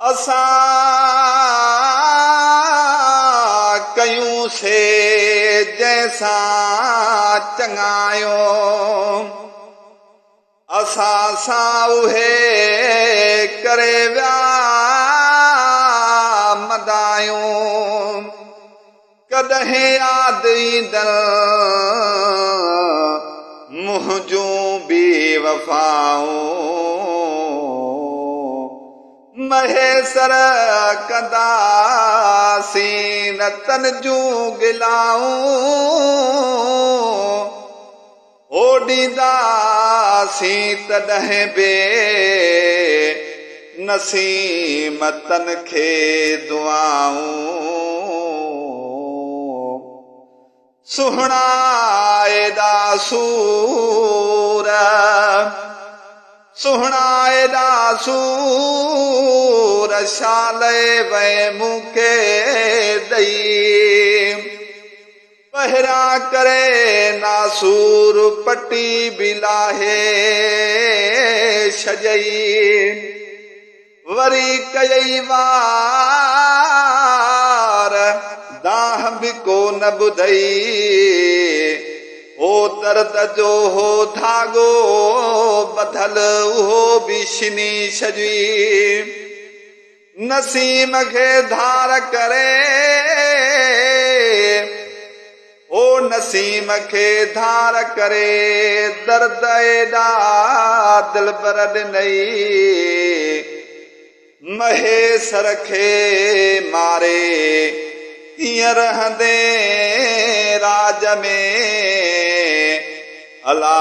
असां कयूं से जंहिंसां चङायो असां सां उहे करे विया मदायूं कॾहिं यादि ईंदड़ मुंहुं जूं बेवफ़ाऊं महेसर कंदासीं न तन जूं गिलाऊं ओॾींदासीं तॾहिं बे नसीमतन खे दुआऊं सुहिणा एॾा सूर सुहिणा एॾा सूर शाले वे मूंखे ॾई पहिरियां करे नासूर पटी बि लाहे छॾई वरी कयई वार दाह बि को न ॿुधई ओ दर्द जो हो धागो ॿधल उहो बि छिनी छॾी नसीम खे धार करे ओ नसीम खे धार करे दर्द एॾा दिलबर ॾिनई महेसर खे मारे कीअं रहंदे राज में अला